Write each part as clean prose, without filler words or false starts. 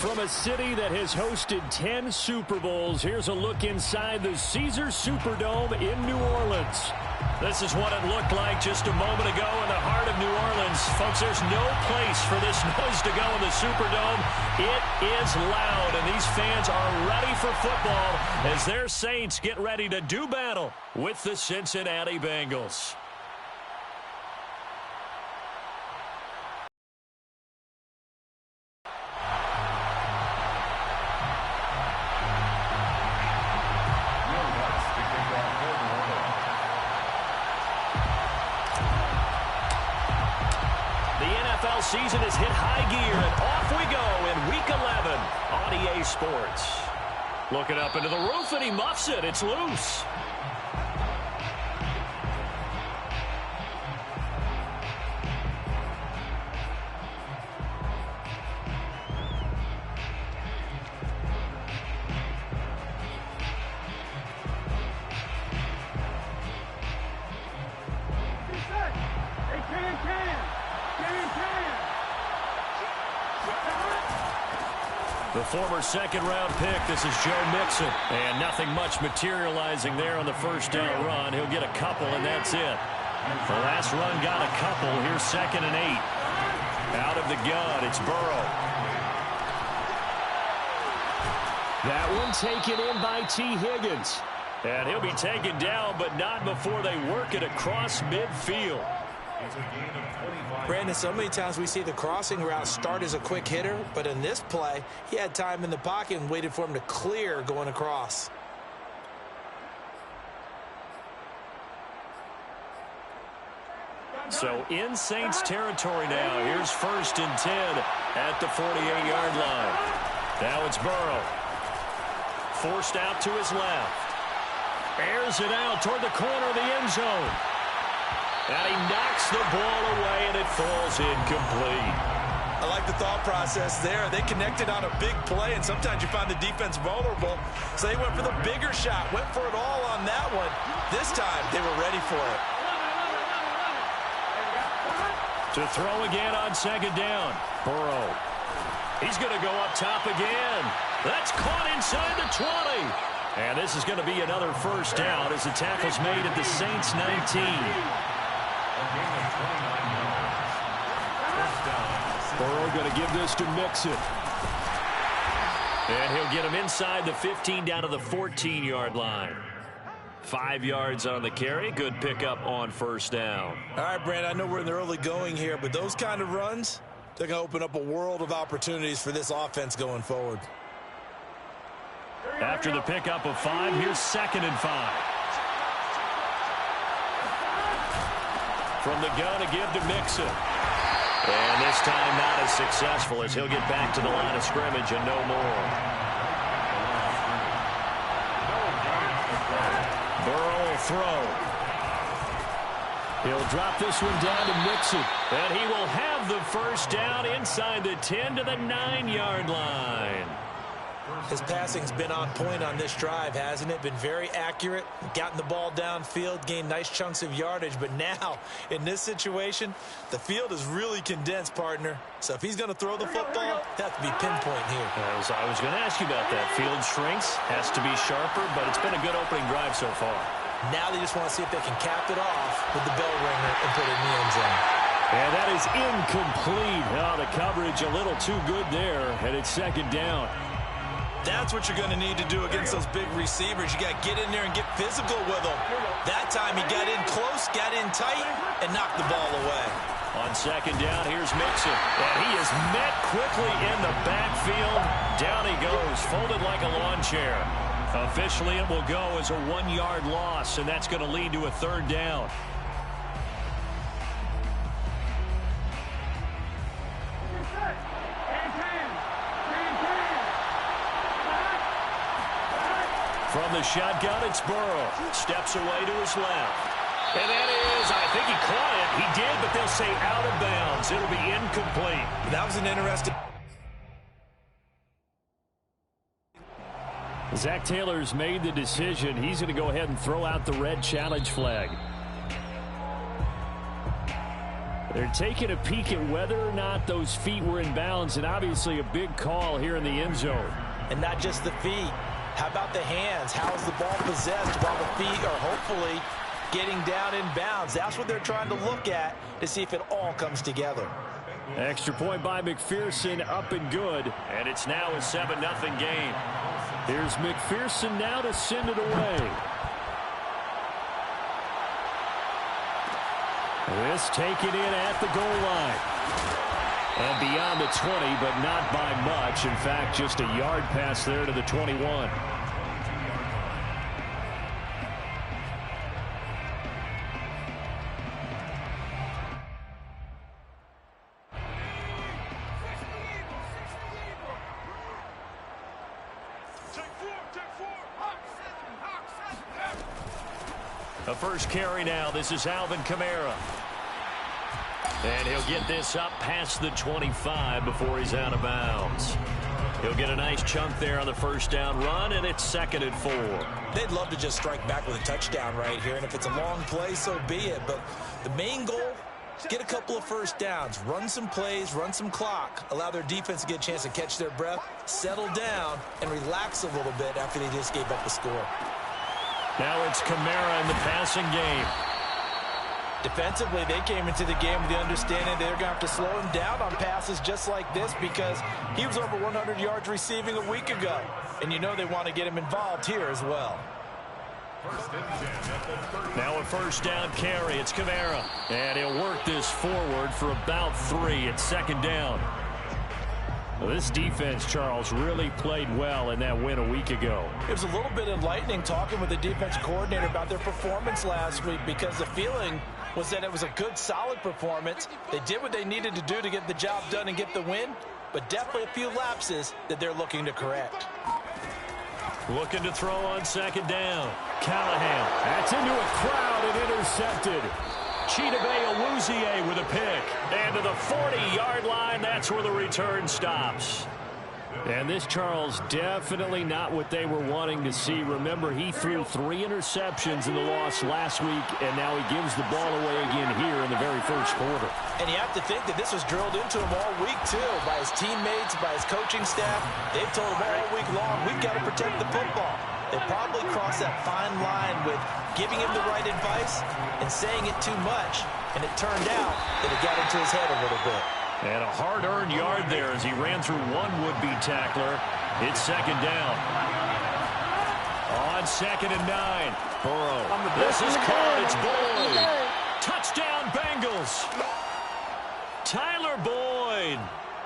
From a city that has hosted 10 Super Bowls, here's a look inside the Caesars Superdome in New Orleans. This is what it looked like just a moment ago in the heart of New Orleans. Folks, there's no place for this noise to go in the Superdome. It is loud, and these fans are ready for football as their Saints get ready to do battle with the Cincinnati Bengals. Season has hit high gear, and off we go in Week 11 on EA Sports. Looking up into the roof, and he muffs it. It's loose. The former second-round pick, this is Joe Mixon. And nothing much materializing there on the first down run. He'll get a couple, and that's it. The last run got a couple. Here's 2nd and 8. Out of the gun, it's Burrow. That one taken in by T. Higgins. And he'll be taken down, but not before they work it across midfield. Brandon, so many times we see the crossing route start as a quick hitter, but in this play, he had time in the pocket and waited for him to clear going across. So in Saints territory now. Here's 1st and 10 at the 48-yard line. Now it's Burrow. Forced out to his left. Airs it out toward the corner of the end zone. And he knocks the ball away, and it falls incomplete. I like the thought process there. They connected on a big play, and sometimes you find the defense vulnerable. So they went for the bigger shot, went for it all on that one. This time, they were ready for it. To throw again on 2nd down. Burrow. He's going to go up top again. That's caught inside the 20. And this is going to be another first down as the tackle's made at the Saints 19. Burrow going to give this to Mixon. And he'll get him inside the 15 down to the 14-yard line. 5 yards on the carry. Good pickup on first down. All right, Brand, I know we're in the early going here, but those kind of runs, they're going to open up a world of opportunities for this offense going forward. After the pickup of 5, here's 2nd and 5. From the gun to give to Mixon. And this time not as successful as he'll get back to the line of scrimmage and no more. Burrow will throw. He'll drop this one down to Mixon. And he will have the first down inside the 10 to the 9-yard line. His passing's been on point on this drive, hasn't it? Been very accurate, gotten the ball downfield, gained nice chunks of yardage. But now, in this situation, the field is really condensed, partner. So if he's going to throw the football, it has to be pinpoint here. I was going to ask you about that. Field shrinks, has to be sharper, but it's been a good opening drive so far. Now they just want to see if they can cap it off with the bell ringer and put it in the end zone. And that is incomplete. Oh, the coverage a little too good there, and it's 2nd down. That's what you're going to need to do against those big receivers. You got to get in there and get physical with them. That time he got in close, got in tight, and knocked the ball away. On 2nd down, here's Mixon. And he is met quickly in the backfield. Down he goes, folded like a lawn chair. Officially, it will go as a 1-yard loss, and that's going to lead to a 3rd down. From the shotgun, it's Burrow. Steps away to his left. And that is, I think he caught it. He did, but they'll say out of bounds. It'll be incomplete. That was an interesting... Zach Taylor's made the decision. He's going to go ahead and throw out the red challenge flag. They're taking a peek at whether or not those feet were in bounds, and obviously a big call here in the end zone. And not just the feet. How about the hands? How is the ball possessed while the feet are hopefully getting down in bounds? That's what they're trying to look at to see if it all comes together. Extra point by McPherson, up and good. And it's now a 7-0 game. Here's McPherson now to send it away. This taken in at the goal line. And beyond the 20, but not by much. In fact, just a yard pass there to the 21. A first carry now. This is Alvin Kamara. And he'll get this up past the 25 before he's out of bounds. He'll get a nice chunk there on the first down run, and it's 2nd and 4. They'd love to just strike back with a touchdown right here, and if it's a long play, so be it. But the main goal, get a couple of first downs, run some plays, run some clock, allow their defense to get a chance to catch their breath, settle down, and relax a little bit after they just gave up the score. Now it's Kamara in the passing game. Defensively, they came into the game with the understanding they're going to have to slow him down on passes just like this because he was over 100 yards receiving a week ago. And you know they want to get him involved here as well. Now a first down carry. It's Kamara. And he'll work this forward for about 3. It's 2nd down. Well, this defense, Charles, really played well in that win a week ago. It was a little bit enlightening talking with the defense coordinator about their performance last week because the feeling was that it was a good, solid performance. They did what they needed to do to get the job done and get the win, but definitely a few lapses that they're looking to correct. Looking to throw on 2nd down. Callahan. That's into a crowd and intercepted. Chidobe Awuzie with a pick. And to the 40-yard line, that's where the return stops. And this, Charles, definitely not what they were wanting to see. Remember, he threw 3 interceptions in the loss last week, and now he gives the ball away again here in the very first quarter. And you have to think that this was drilled into him all week, too, by his teammates, by his coaching staff. They've told him all week long, we've got to protect the football. They probably crossed that fine line with giving him the right advice and saying it too much, and it turned out that it got into his head a little bit. And a hard-earned yard there as he ran through one would-be tackler. It's 2nd down. On 2nd and 9. Burrow. This is caught. It's Boyd. Touchdown, Bengals. Tyler Boyd.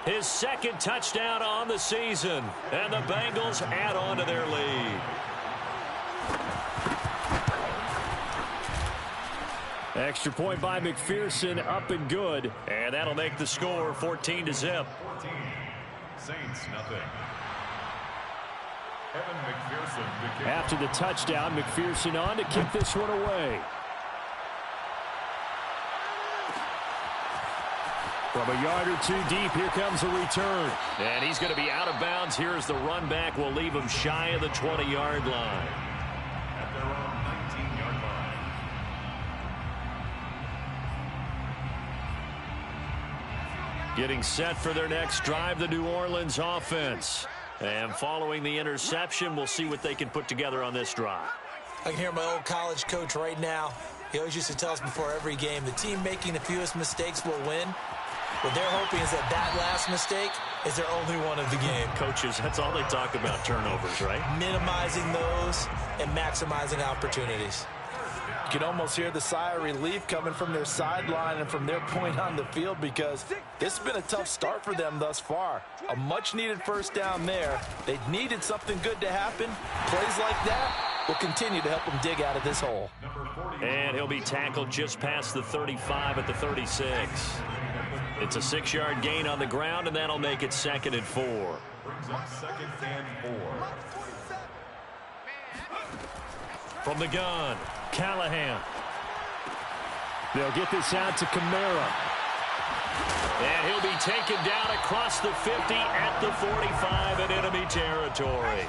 His 2nd touchdown on the season. And the Bengals add on to their lead. Extra point by McPherson, up and good. And that'll make the score 14-0. Saints, nothing. Evan McPherson. After the touchdown, McPherson on to kick this one away. From a yard or 2 deep, here comes a return. And he's going to be out of bounds. Here's the run back. We'll leave him shy of the 20-yard line. At their own 19-yard line. Getting set for their next drive, the New Orleans offense. And following the interception, we'll see what they can put together on this drive. I can hear my old college coach right now. He always used to tell us before every game, the team making the fewest mistakes will win. What they're hoping is that last mistake is their only one of the game. Coaches, that's all they talk about, turnovers, right? Minimizing those and maximizing opportunities. You can almost hear the sigh of relief coming from their sideline and from their point on the field because this has been a tough start for them thus far. A much-needed first down there. They needed something good to happen. Plays like that will continue to help them dig out of this hole. And he'll be tackled just past the 35 at the 36. It's a 6-yard gain on the ground, and that'll make it 2nd and 4. Brings up 2nd and 4. From the gun, Callahan. They'll get this out to Kamara. And he'll be taken down across the 50 at the 45 in enemy territory.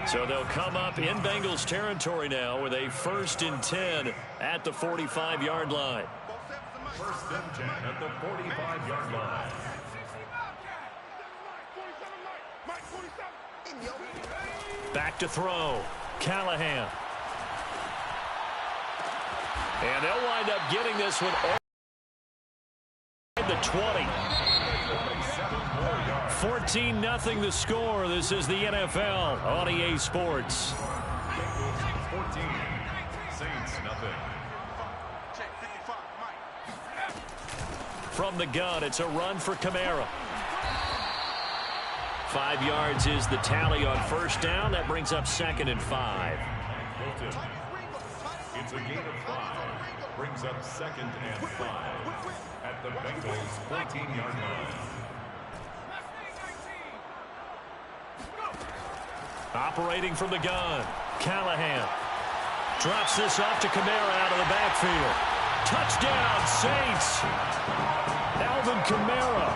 So they'll come up in Bengals territory now with a 1st and 10 at the 45-yard line. First and 10 at the 45-yard line. Back to throw. Callahan. And they'll wind up getting this one at the 20. 14-0 the score. This is the NFL on EA Sports. 14. Saints nothing. From the gun, it's a run for Kamara. 5 yards is the tally on first down. That brings up 2nd and 5. Hilton. It's a gain of 5. Brings up 2nd and 5 at the Bengals' 14-yard line. Operating from the gun, Callahan drops this off to Kamara out of the backfield. Touchdown, Saints. Alvin Kamara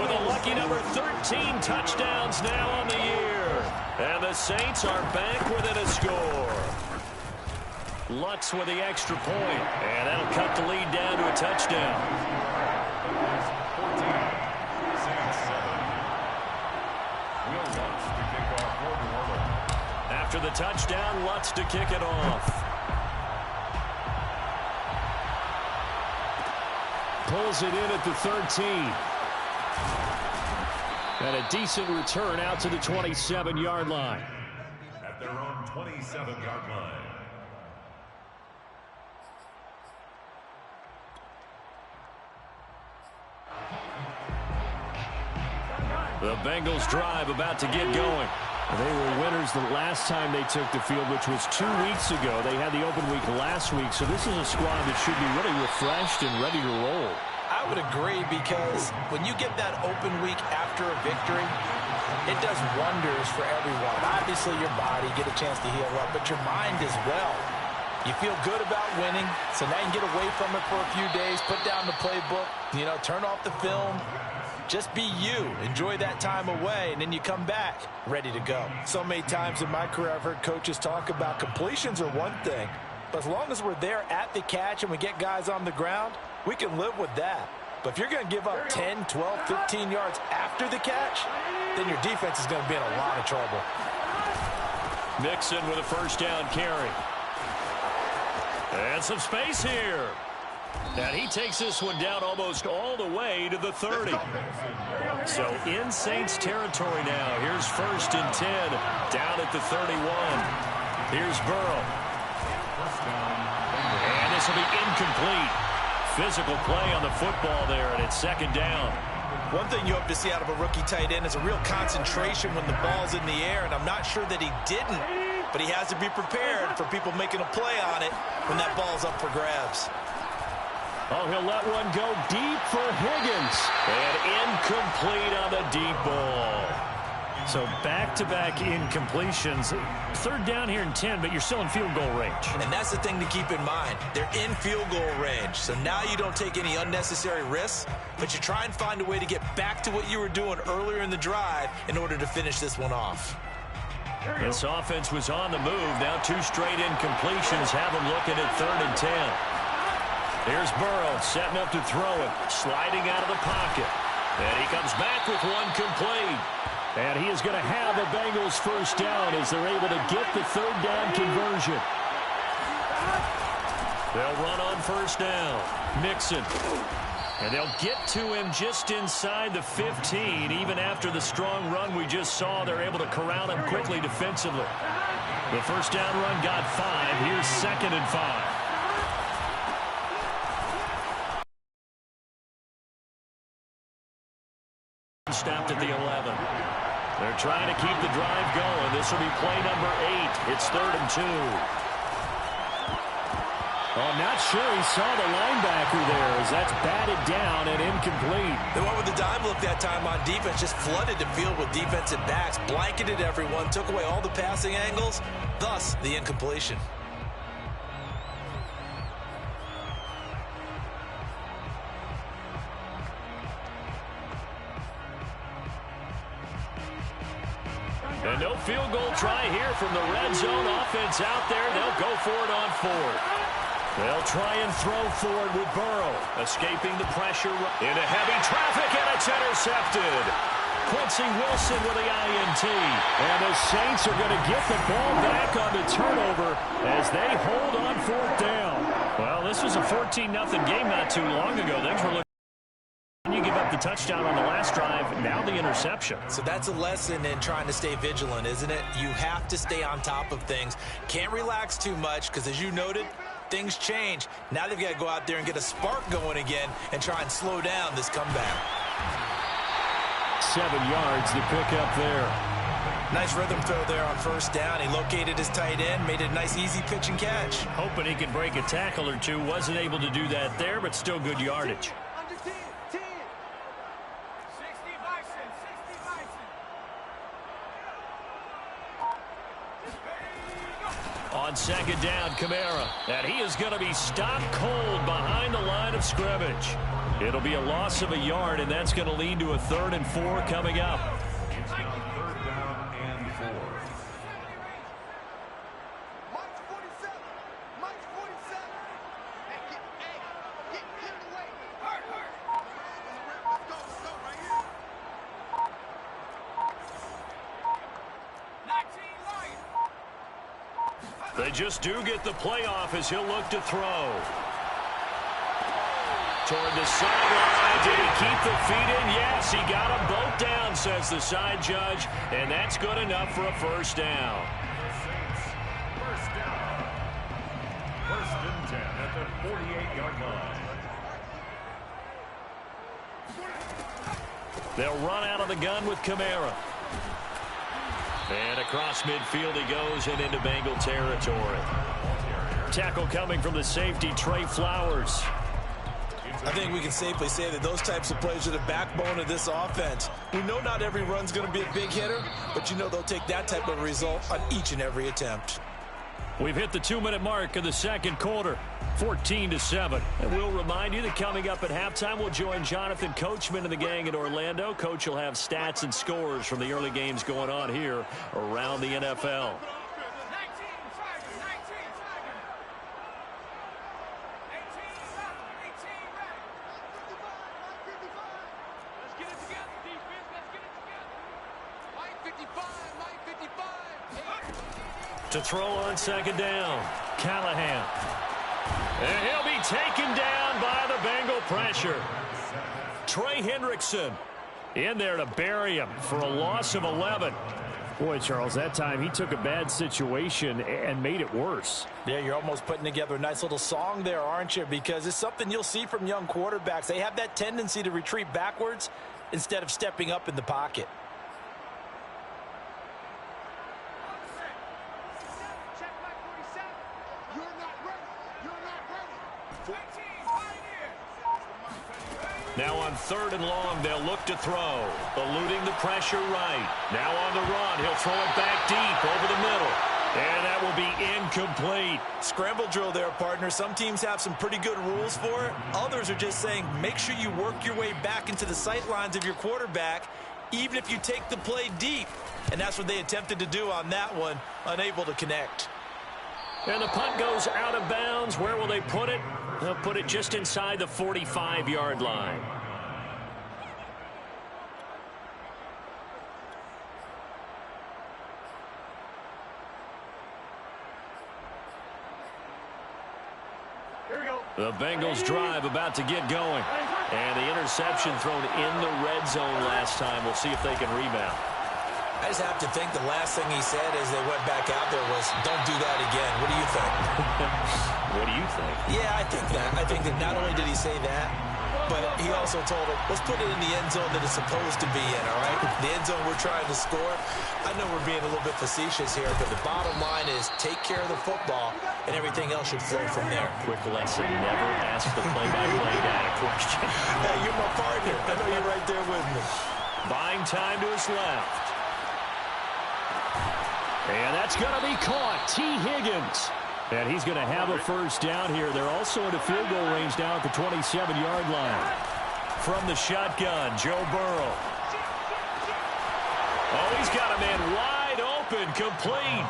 with a lucky number 13 touchdowns now on the year. And the Saints are back within a score. Lutz with the extra point, and that'll cut the lead down to a touchdown. 14. Saints 7. Will Lutz to kick off for New Orleans. After the touchdown, Lutz to kick it off. Pulls it in at the 13. And a decent return out to the 27-yard line. At their own 27-yard line. The Bengals drive about to get going. They were winners the last time they took the field, which was 2 weeks ago. They had the open week last week, so this is a squad that should be really refreshed and ready to roll. I would agree, because when you get that open week after a victory, it does wonders for everyone. Obviously, your body, get a chance to heal up, but your mind as well. You feel good about winning, so now you can get away from it for a few days, put down the playbook, turn off the film. Just be you. Enjoy that time away, and then you come back ready to go. So many times in my career, I've heard coaches talk about completions are one thing, but as long as we're there at the catch and we get guys on the ground, we can live with that. But if you're going to give up 10, 12, 15 yards after the catch, then your defense is going to be in a lot of trouble. Mixon with a first down carry. And some space here. And he takes this one down almost all the way to the 30. So in Saints territory now. Here's 1st and 10 down at the 31. Here's Burrow. And this will be incomplete. Physical play on the football there, and it's 2nd down. One thing you hope to see out of a rookie tight end is a real concentration when the ball's in the air, and I'm not sure that he didn't, but he has to be prepared for people making a play on it when that ball's up for grabs. Oh, he'll let one go deep for Higgins. And incomplete on the deep ball. So back-to-back incompletions. 3rd down here and 10, but you're still in field goal range. And that's the thing to keep in mind. They're in field goal range. So now you don't take any unnecessary risks, but you try and find a way to get back to what you were doing earlier in the drive in order to finish this one off. This offense was on the move. Now 2 straight incompletions have them looking at 3rd and 10. Here's Burrow setting up to throw it. Sliding out of the pocket. And he comes back with one complete. And he is going to have the Bengals first down as they're able to get the 3rd down conversion. They'll run on first down. Mixon. And they'll get to him just inside the 15. Even after the strong run we just saw, they're able to corral him quickly defensively. The first down run got 5. Here's 2nd and 5. Stopped at the 11. They're trying to keep the drive going. This will be play number 8. It's 3rd and 2. Oh, I'm not sure he saw the linebacker there as that's batted down and incomplete. They went with the dime look that time on defense, just flooded the field with defensive backs, blanketed everyone, took away all the passing angles, thus the incompletion. And no field goal try here from the red zone. Offense out there. They'll go for it on 4th. They'll try and throw forward with Burrow. Escaping the pressure into heavy traffic, and it's intercepted. Quincy Wilson with the INT. And the Saints are going to get the ball back on the turnover as they hold on 4th down. Well, this was a 14-0 game not too long ago. Things were looking. You give up the touchdown on the last drive, now the interception. So that's a lesson in trying to stay vigilant, isn't it? You have to stay on top of things. Can't relax too much because, as you noted, things change. Now they've got to go out there and get a spark going again and try and slow down this comeback. 7 yards to pick up there. Nice rhythm throw there on 1st down. He located his tight end, made it a nice easy pitch and catch. Hoping he could break a tackle or two. Wasn't able to do that there, but still good yardage. On 2nd down, Kamara. And he is going to be stopped cold behind the line of scrimmage. It'll be a loss of a yard, and that's going to lead to a 3rd and 4 coming up. It's now 3rd down and 4. They just do get the playoff as he'll look to throw. Toward the sideline. Did he keep the feet in? Yes, he got them both down, says the side judge. And that's good enough for a 1st down. 1st down. 1st and 10 at the 48-yard line. They'll run out of the gun with Kamara. And across midfield he goes and into Bengal territory. Tackle coming from the safety, Trey Flowers. I think we can safely say that those types of plays are the backbone of this offense. We know not every run's going to be a big hitter, but you know they'll take that type of result on each and every attempt. We've hit the 2-minute mark of the 2nd quarter, 14-7. And we'll remind you that coming up at halftime, we'll join Jonathan Coachman and the gang in Orlando. Coach will have stats and scores from the early games going on here around the NFL. To throw on 2nd down, Callahan. And he'll be taken down by the Bengal pressure. Trey Hendrickson in there to bury him for a loss of 11. Boy, Charles, that time he took a bad situation and made it worse. Yeah, you're almost putting together a nice little song there, aren't you? Because it's something you'll see from young quarterbacks. They have that tendency to retreat backwards instead of stepping up in the pocket. Now on 3rd and long, they'll look to throw. Eluding the pressure right. Now on the run, he'll throw it back deep over the middle. And that will be incomplete. Scramble drill there, partner. Some teams have some pretty good rules for it. Others are just saying make sure you work your way back into the sight lines of your quarterback, even if you take the play deep. And that's what they attempted to do on that one, unable to connect. And the punt goes out of bounds. Where will they put it? They'll put it just inside the 45-yard line. Here we go. The Bengals drive about to get going. And the interception thrown in the red zone last time. We'll see if they can rebound. I just have to think the last thing he said as they went back out there was, don't do that again. What do you think? What do you think? Yeah, I think that. I think that not only did he say that, but he also told him, let's put it in the end zone that it's supposed to be in, all right? The end zone we're trying to score. I know we're being a little bit facetious here, but the bottom line is take care of the football, and everything else should flow from there. Quick lesson, never ask the play-by-play guy a question. Hey, you're my partner. I know you're right there with me. Buying time to his left. And that's going to be caught. T. Higgins. And he's going to have a 1st down here. They're also into field goal range now at the 27-yard line. From the shotgun, Joe Burrow. Oh, he's got a man wide open, complete.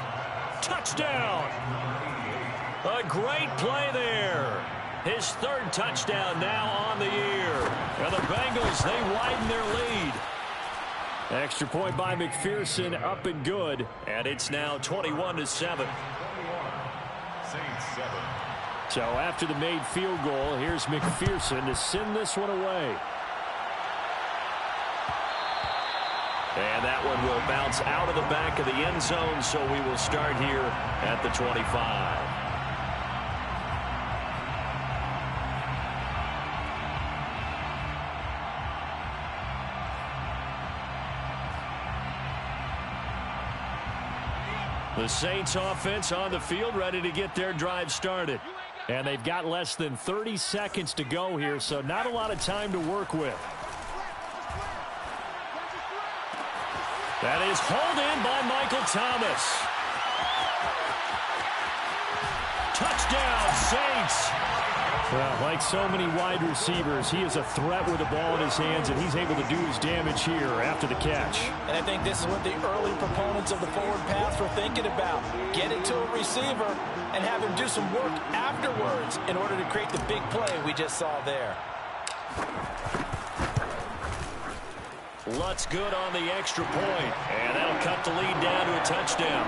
Touchdown. A great play there. His third touchdown now on the year. And the Bengals, they widen their lead. Extra point by McPherson, up and good. And it's now 21-7. Saints 7. So after the made field goal, here's McPherson to send this one away. And that one will bounce out of the back of the end zone, so we will start here at the 25. The Saints offense on the field, ready to get their drive started. And they've got less than 30 seconds to go here, so not a lot of time to work with. That is hauled in by Michael Thomas. Touchdown, Saints. Well, like so many wide receivers, he is a threat with the ball in his hands, and he's able to do his damage here after the catch. And I think this is what the early proponents of the forward pass were thinking about. Get it to a receiver and have him do some work afterwards in order to create the big play we just saw there. Lutz good on the extra point, and that'll cut the lead down to a touchdown.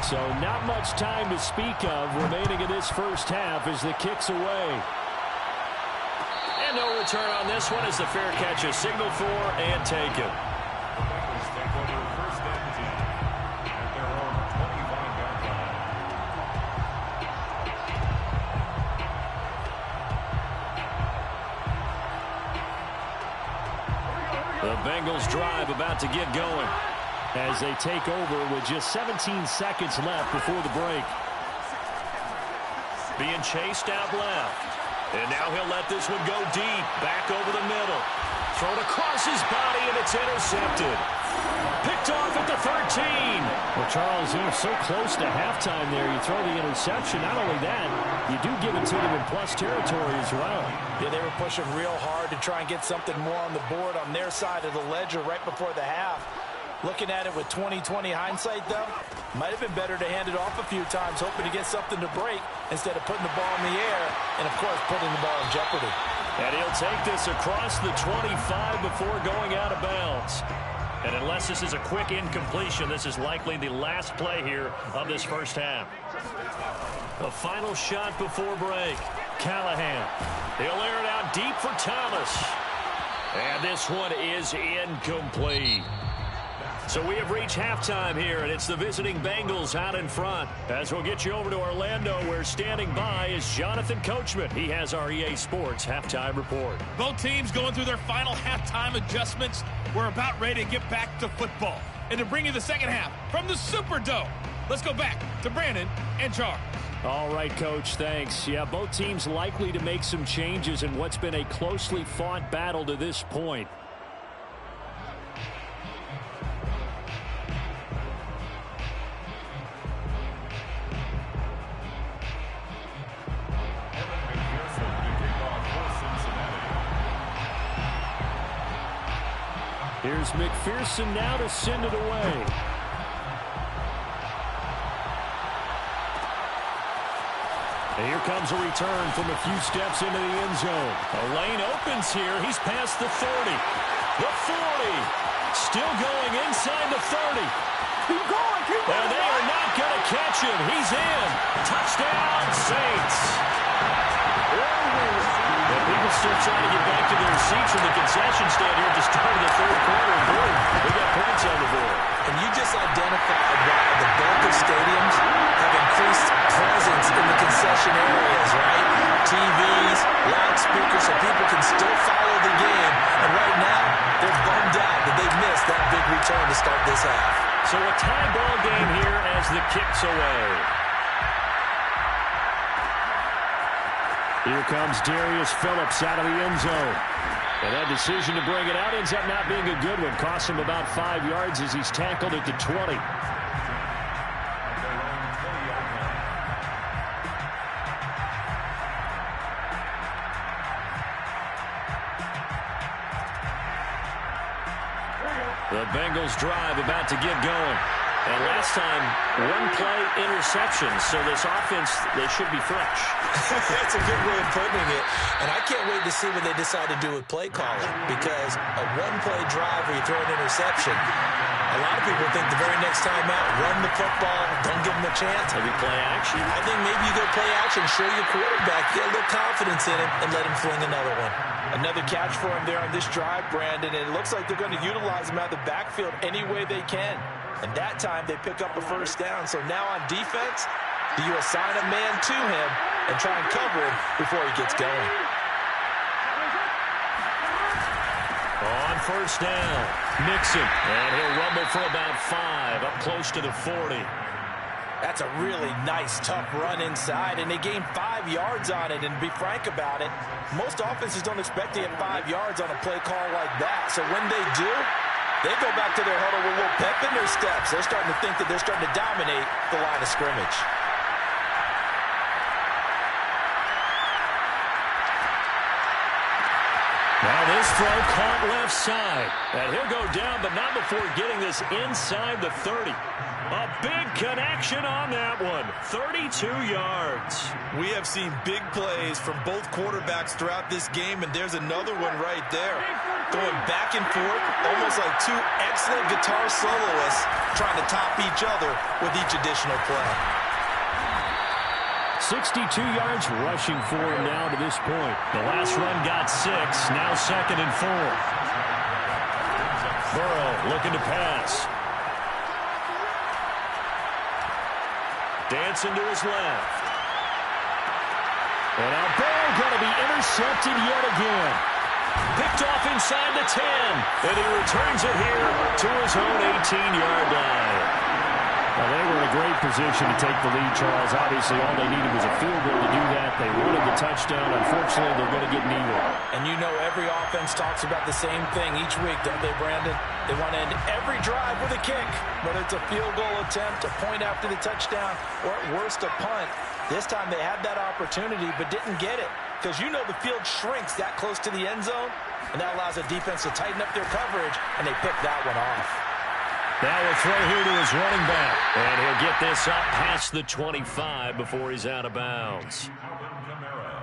So not much time to speak of remaining in this first half as the kick's away. And no return on this one as the fair catch is signaled for and taken. The Bengals take over first and 10 at their own 25-yard line. The Bengals drive about to get going as they take over with just 17 seconds left before the break. Being chased out left. And now he'll let this one go deep. Back over the middle. Thrown across his body, and it's intercepted. Picked off at the 13. Well, Charles, you're so close to halftime there. You throw the interception. Not only that, you do give it to them in plus territory as well. Yeah, they were pushing real hard to try and get something more on the board on their side of the ledger right before the half. Looking at it with 20/20 hindsight, though, might have been better to hand it off a few times, hoping to get something to break instead of putting the ball in the air and, of course, putting the ball in jeopardy. And he'll take this across the 25 before going out of bounds. And unless this is a quick incompletion, this is likely the last play here of this first half. A final shot before break. Callahan. He'll air it out deep for Thomas. And this one is incomplete. So we have reached halftime here, and it's the visiting Bengals out in front. As we'll get you over to Orlando, where standing by is Jonathan Coachman. He has our EA Sports halftime report. Both teams going through their final halftime adjustments. We're about ready to get back to football. And to bring you the second half from the Superdome, let's go back to Brandon and Charles. All right, Coach, thanks. Yeah, both teams likely to make some changes in what's been a closely fought battle to this point. Here's McPherson now to send it away. And here comes a return from a few steps into the end zone. A lane opens here. He's past the 30. The 40. Still going inside the 30. Keep going, keep going. And they are not going to catch him. He's in. Touchdown, Saints. And people still trying to get back to their seats from the concession stand here at the start of the third quarter. And boom, they got points on the board. And you just identified why the bulk of stadiums have increased presence in the concession areas, right? TVs, loudspeakers, so people can still follow the game. And right now, they're bummed out that they missed that big return to start this half. So a tie ball game here as the kick's away. Here comes Darius Phillips out of the end zone. And that decision to bring it out ends up not being a good one. Costs him about 5 yards as he's tackled at the 20. At their own 20-yard The Bengals drive about to get going. And last time, one-play interception. So this offense, they should be fresh. That's a good way of putting it. And I can't wait to see what they decide to do with play calling. Because a one-play drive where you throw an interception, a lot of people think the very next time out, run the football, don't give them a chance. Maybe play action. I think maybe you go play action, show your quarterback, get a little confidence in him, and let him fling another one. Another catch for him there on this drive, Brandon, and it looks like they're going to utilize him out of the backfield any way they can. And that time they pick up a first down. So now on defense, do you assign a man to him and try and cover him before he gets going? On first down, Mixon. And he'll rumble for about 5, up close to the 40. That's a really nice, tough run inside, and they gained 5 yards on it. And to be frank about it, most offenses don't expect to get 5 yards on a play call like that. So when they do, they go back to their huddle with a little pep in their steps. They're starting to think that they're starting to dominate the line of scrimmage. Now this throw caught left side. And he'll go down, but not before getting this inside the 30. A big connection on that one. 32 yards. We have seen big plays from both quarterbacks throughout this game, and there's another one right there. Going back and forth, almost like two excellent guitar soloists trying to top each other with each additional play. 62 yards rushing for him now to this point. The last run got 6, now 2nd and 4. Burrow looking to pass. Dancing to his left. And now Burrow going to be intercepted yet again. Picked off inside the 10. And he returns it here to his own 18-yard line. Well, they were in a great position to take the lead, Charles. Obviously, all they needed was a field goal to do that. They wanted the touchdown. Unfortunately, they're going to get neither. And you know every offense talks about the same thing each week, don't they, Brandon? They want to end every drive with a kick, whether it's a field goal attempt, a point after the touchdown, or at worst, a punt. This time they had that opportunity but didn't get it because you know the field shrinks that close to the end zone, and that allows the defense to tighten up their coverage, and they pick that one off. Now a throw here to his running back. And he'll get this up past the 25 before he's out of bounds.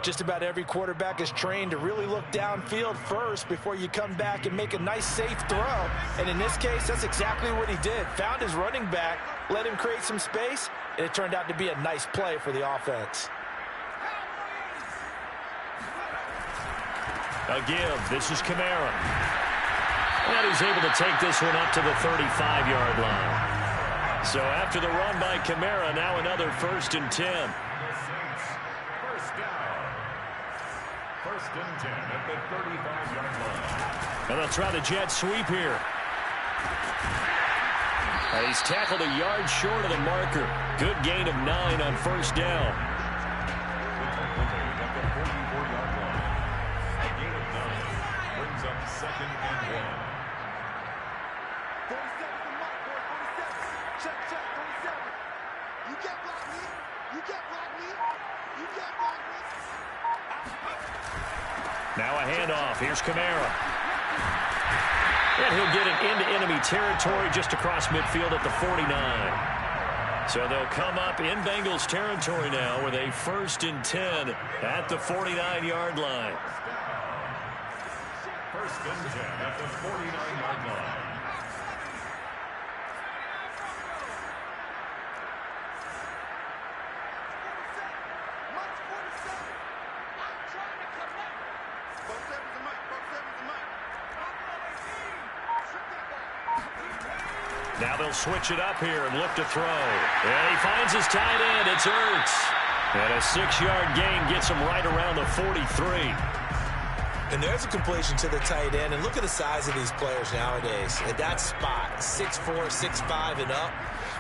Just about every quarterback is trained to really look downfield first before you come back and make a nice, safe throw. And in this case, that's exactly what he did. Found his running back, let him create some space, and it turned out to be a nice play for the offense. A give. This is Kamara. And he's able to take this one up to the 35-yard line. So after the run by Kamara, now another 1st and 10. First down. 1st and 10 at the 35-yard line. And they'll try the jet sweep here. And he's tackled a yard short of the marker. Good gain of 9 on 1st down. At the 44-yard line. A gain of 9 brings up 2nd and 1. 47 the mark, boy, 47. Check, 47. You get block me. You get block me. You get block me. Now a handoff. Here's Kamara. And he'll get it into enemy territory just across midfield at the 49. So they'll come up in Bengals territory now with a 1st and 10 at the 49-yard line. 1st and 10 at the 49-yard line. Now they'll switch it up here and look to throw. And he finds his tight end. It's Ertz. And a 6-yard gain gets him right around the 43. And there's a completion to the tight end. And look at the size of these players nowadays. At that spot, 6'4", 6'5", and up.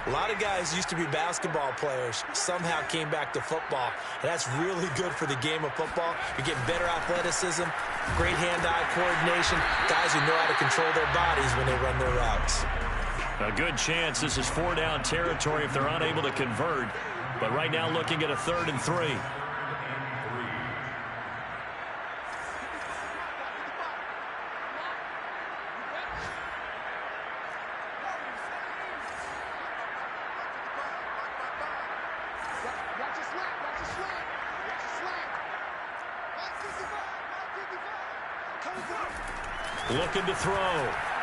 A lot of guys used to be basketball players, somehow came back to football. And that's really good for the game of football. You're getting better athleticism, great hand-eye coordination, guys who know how to control their bodies when they run their routes. A good chance this is 4-down territory if they're unable to convert. But right now looking at a 3rd and 3. Looking to throw.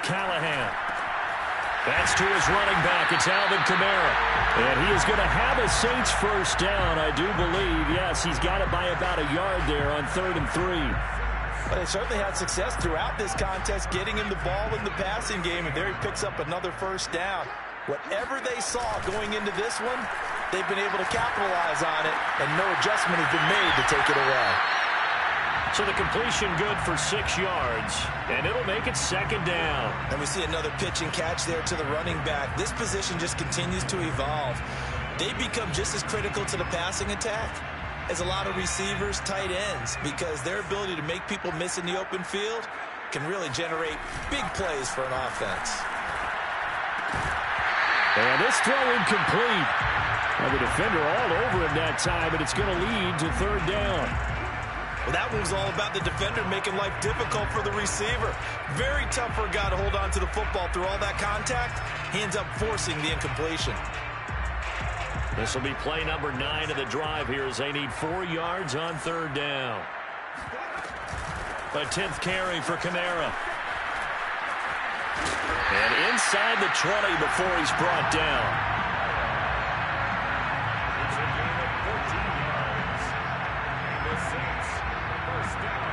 Callahan. That's to his running back. It's Alvin Kamara. And he is going to have a Saints first down, I do believe. Yes, he's got it by about a yard there on 3rd and 3. But they certainly had success throughout this contest, getting him the ball in the passing game, and there he picks up another first down. Whatever they saw going into this one, they've been able to capitalize on it, and no adjustment has been made to take it away. So the completion good for 6 yards, and it'll make it 2nd down. And we see another pitch and catch there to the running back. This position just continues to evolve. They become just as critical to the passing attack as a lot of receivers, tight ends, because their ability to make people miss in the open field can really generate big plays for an offense. And this throw incomplete. Well, the defender all over him that time, and it's going to lead to 3rd down. Well, that one's all about the defender making life difficult for the receiver. Very tough for a guy to hold on to the football through all that contact. He ends up forcing the incompletion. This will be play number 9 of the drive here as they need 4 yards on 3rd down. A 10th carry for Kamara. And inside the 20 before he's brought down. It's a gain of 14 yards. And the Saints, first down.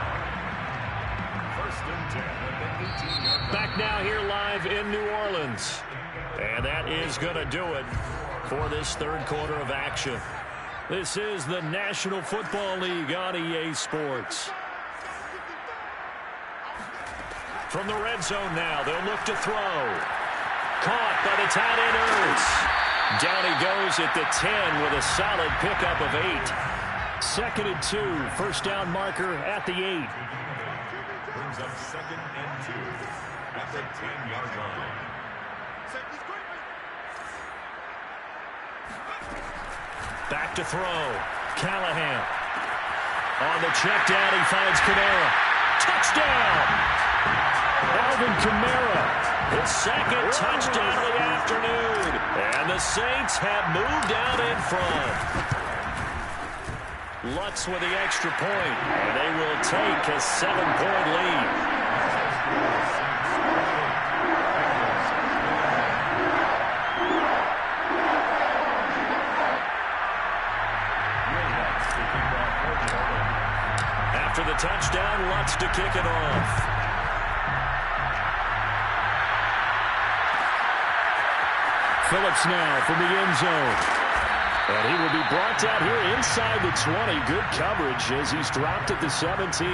1st and 10 at the 18-yard line. Back now here live in New Orleans. And that is going to do it for this 3rd quarter of action. This is the National Football League on EA Sports. From the red zone now, they'll look to throw. Caught by the tight end Ertz. Down he goes at the 10 with a solid pickup of 8. 2nd and 2, first down marker at the 8. Brings up 2nd and 2 at the 10-yard line. Back to throw. Callahan. On the check down, he finds Kamara. Touchdown! Alvin Kamara, his 2nd touchdown of the afternoon. And the Saints have moved out in front. Lutz with the extra point, and they will take a 7-point lead. After the touchdown, Lutz to kick it off. Phillips now from the end zone. And he will be brought down here inside the 20. Good coverage as he's dropped at the 17.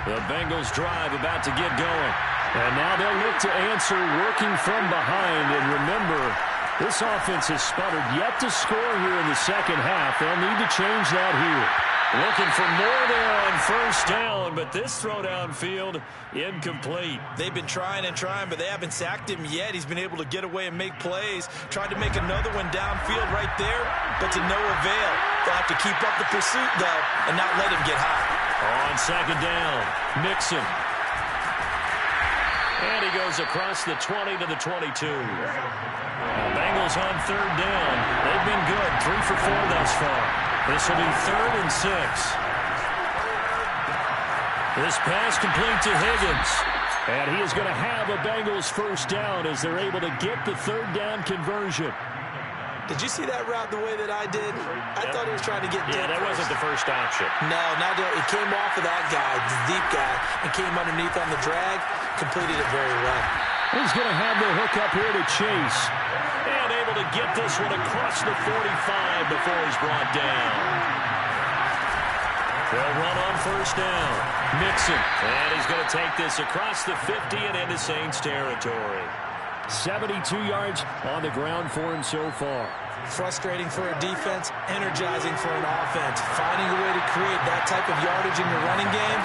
The Bengals drive about to get going. And now they'll look to answer working from behind. And remember, this offense has sputtered yet to score here in the 2nd half. They'll need to change that here. Looking for more there on first down, but this throw downfield incomplete. They've been trying and trying, but they haven't sacked him yet. He's been able to get away and make plays. Tried to make another one downfield right there, but to no avail. They'll have to keep up the pursuit, though, and not let him get hot. On 2nd down, Mixon. And he goes across the 20 to the 22. Bengals on 3rd down. They've been good, 3 for 4 thus far. This will be 3rd and 6. This pass complete to Higgins. And he is going to have a Bengals first down as they're able to get the 3rd down conversion. Did you see that route the way that I did? I thought he was trying to get deep. Yeah, that wasn't the first option. No, not that. It came off of that guy, the deep guy, and came underneath on the drag. Completed it very well. He's going to have the hook up here to Chase. And able to get this one across the 45 before he's brought down. They'll run on first down. Mixon. And he's going to take this across the 50 and into Saints territory. 72 yards on the ground for him so far. Frustrating for a defense, energizing for an offense. Finding a way to create that type of yardage in your running game,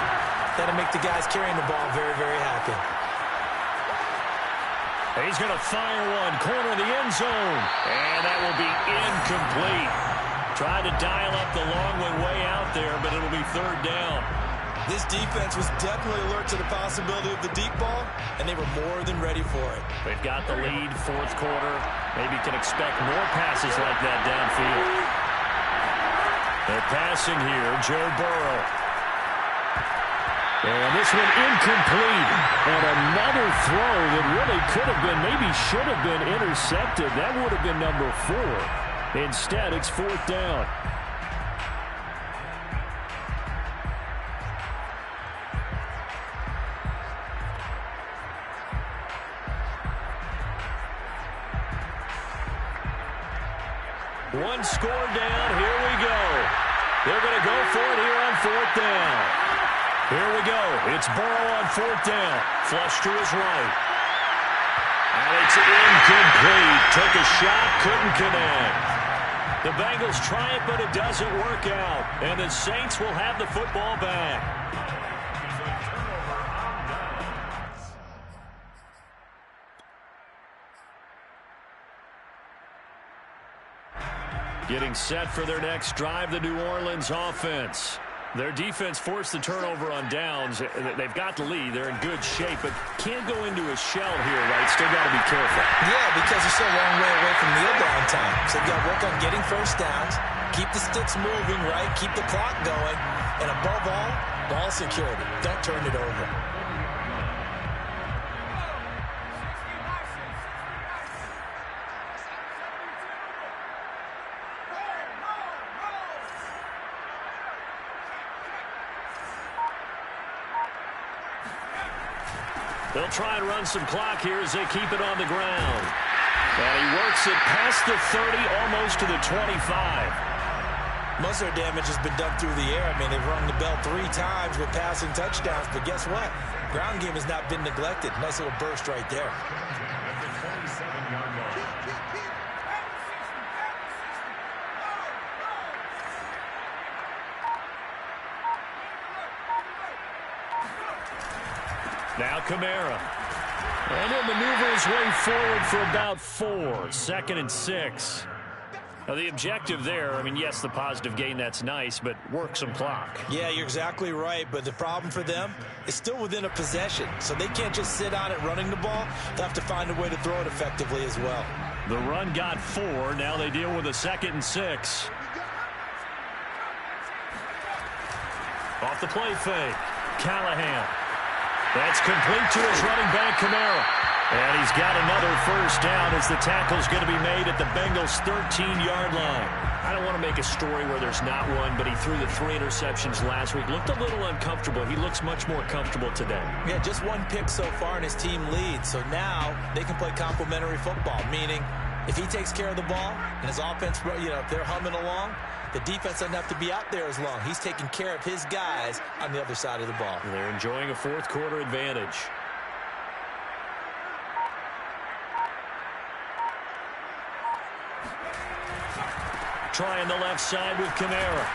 that'll make the guys carrying the ball very, very happy. He's going to fire one, corner of the end zone, and that will be incomplete. Tried to dial up the long one way out there, but it'll be third down. This defense was definitely alert to the possibility of the deep ball, and they were more than ready for it. They've got the lead, fourth quarter. Maybe can expect more passes like that downfield. They're passing here, Joe Burrow. And this one incomplete. And another throw that really could have been, maybe should have been intercepted. That would have been number 4. Instead, it's fourth down. One score down. Here we go. They're going to go for it here on fourth down. Here we go. It's Burrow on fourth down. Flush to his right. And it's incomplete. Took a shot, couldn't connect. The Bengals try it, but it doesn't work out. And the Saints will have the football back. Getting set for their next drive, the New Orleans offense. Their defense forced the turnover on downs. They've got the lead. They're in good shape, but can't go into a shell here, right? Still got to be careful. Yeah, because they're still a long way away from kneel down time. So you've got to work on getting first downs, keep the sticks moving, right? Keep the clock going. And above all, ball security. Don't turn it over. They'll try and run some clock here as they keep it on the ground. And he works it past the 30, almost to the 25. Most of their damage has been done through the air. I mean, they've rung the bell 3 times with passing touchdowns, but guess what? Ground game has not been neglected. Nice little burst right there. Now Kamara. And he'll maneuver his way forward for about 4. Second and 6. Now the objective there, I mean, yes, the positive gain, that's nice, but work some clock. Yeah, you're exactly right, but the problem for them is still within a possession, so they can't just sit on it running the ball. They'll have to find a way to throw it effectively as well. The run got 4. Now they deal with a second and 6. Off the play fake. Callahan. That's complete to his running back, Kamara. And he's got another first down as the tackle's going to be made at the Bengals' 13-yard line. I don't want to make a story where there's not one, but he threw the 3 interceptions last week. Looked a little uncomfortable. He looks much more comfortable today. Yeah, just 1 pick so far and his team leads. So now they can play complementary football, meaning if he takes care of the ball and his offense, if they're humming along, the defense doesn't have to be out there as long. He's taking care of his guys on the other side of the ball. And they're enjoying a fourth quarter advantage. Trying the left side with Kamara.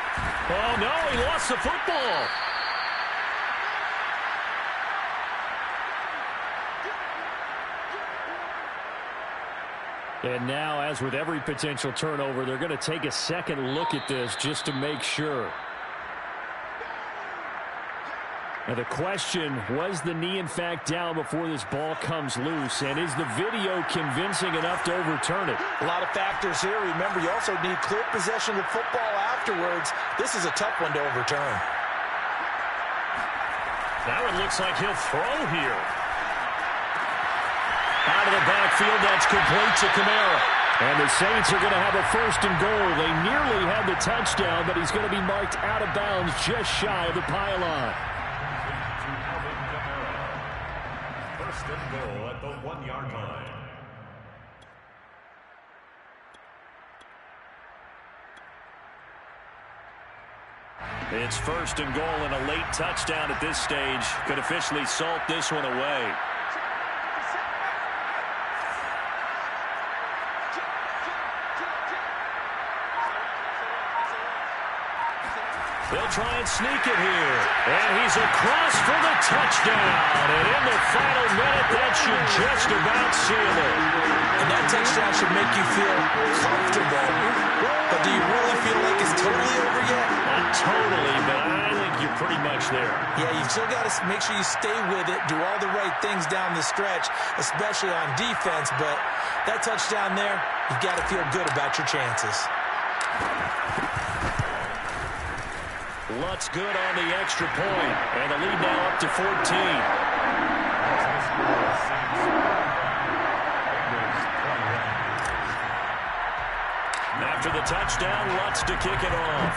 Oh, no, he lost the football. And now, as with every potential turnover, they're going to take a second look at this just to make sure. Now the question, was the knee in fact down before this ball comes loose? And is the video convincing enough to overturn it? A lot of factors here. Remember, you also need clear possession of the football afterwards. This is a tough one to overturn. Now it looks like he'll throw here. Out of the backfield, that's complete to Kamara. And the Saints are going to have a first and goal. They nearly had the touchdown, but he's going to be marked out of bounds just shy of the pylon. First and goal at the 1-yard line. It's first and goal and a late touchdown at this stage. Could officially salt this one away. They'll try and sneak it here. And he's across for the touchdown. And in the final minute, that should just about seal it. And that touchdown should make you feel comfortable. But do you really feel like it's totally over yet? Not totally, but I think you're pretty much there. Yeah, you've still got to make sure you stay with it, do all the right things down the stretch, especially on defense. But that touchdown there, you've got to feel good about your chances. Lutz good on the extra point, and the lead now up to 14. After the touchdown, Lutz to kick it off.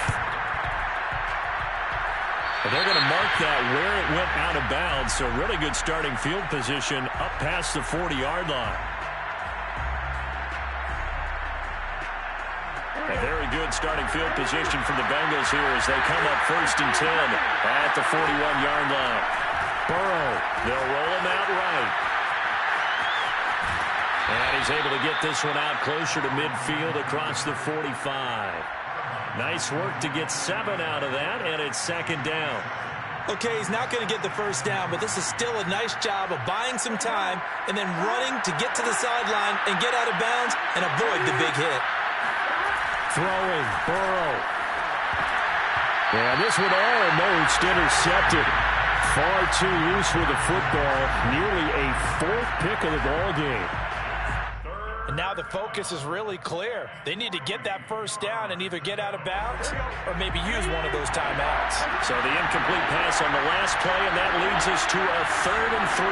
But they're going to mark that where it went out of bounds, so really good starting field position up past the 40-yard line. A very good starting field position from the Bengals here as they come up 1st and 10 at the 41-yard line. Burrow, they'll roll him out right. And he's able to get this one out closer to midfield across the 45. Nice work to get 7 out of that, and it's 2nd down. Okay, he's not going to get the first down, but this is still a nice job of buying some time and then running to get to the sideline and get out of bounds and avoid the big hit. Throwing, Burrow. And this one almost intercepted. Far too loose with the football. Nearly a 4th pick of the ball game. And now the focus is really clear. They need to get that first down and either get out of bounds or maybe use one of those timeouts. So the incomplete pass on the last play, and that leads us to a 3rd and 3.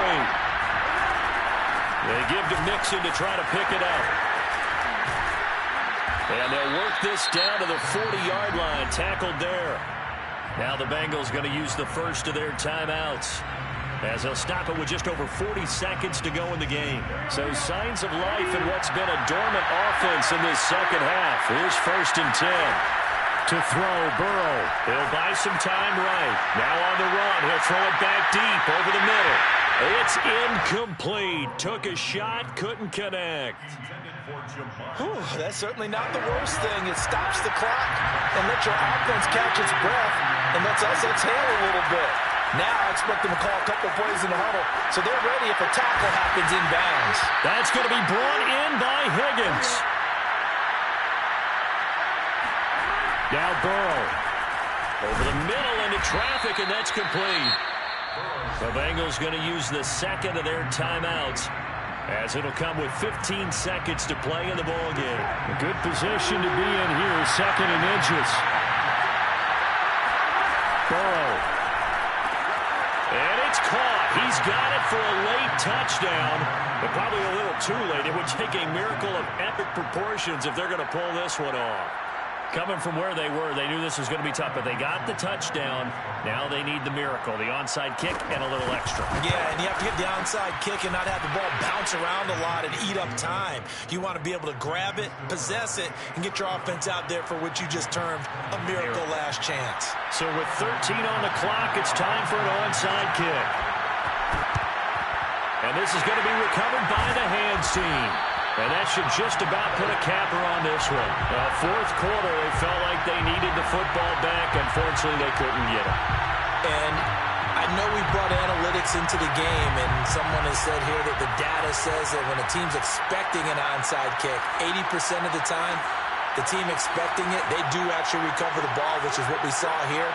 They give to Mixon to try to pick it up. And they'll work this down to the 40-yard line, tackled there. Now the Bengals going to use the first of their timeouts as they'll stop it with just over 40 seconds to go in the game. So signs of life in what's been a dormant offense in this second half. Here's 1st and 10. To throw, Burrow. He'll buy some time right. Now on the run. He'll throw it back deep over the middle. It's incomplete. Took a shot, couldn't connect. Whew, that's certainly not the worst thing. It stops the clock and lets your offense catch its breath and lets us exhale a little bit. Now I expect them to call a couple plays in the huddle, so they're ready if a tackle happens in bounds. That's going to be brought in by Higgins. Now Burrow. Over the middle into traffic, and that's complete. The Bengals going to use the 2nd of their timeouts, as it'll come with 15 seconds to play in the ball game. A good position to be in here, 2nd and inches. Burrow. And it's caught. He's got it for a late touchdown, but probably a little too late. It would take a miracle of epic proportions if they're going to pull this one off. Coming from where they were, they knew this was going to be tough, but they got the touchdown. Now they need the miracle, the onside kick and a little extra. Yeah, and you have to get the onside kick and not have the ball bounce around a lot and eat up time. You want to be able to grab it, possess it, and get your offense out there for what you just termed a miracle last chance. So with 13 on the clock, it's time for an onside kick. And this is going to be recovered by the hands team. And that should just about put a capper on this one. 4th quarter, they felt like they needed the football back. Unfortunately, they couldn't get it. And I know we brought analytics into the game, and someone has said here that the data says that when a team's expecting an onside kick, 80% of the time, the team expecting it, they do actually recover the ball, which is what we saw here.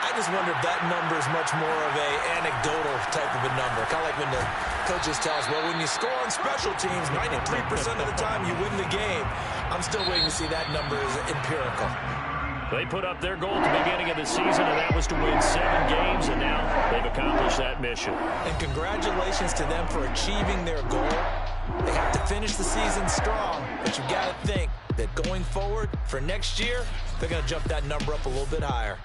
I just wonder if that number is much more of a anecdotal type of a number. Kind of like when the coaches tell us, well, when you score on special teams, 93% of the time you win the game. I'm still waiting to see that number is empirical. They put up their goal at the beginning of the season, and that was to win 7 games, and now they've accomplished that mission. And congratulations to them for achieving their goal. They have to finish the season strong, but you got to think that going forward for next year, they're going to jump that number up a little bit higher.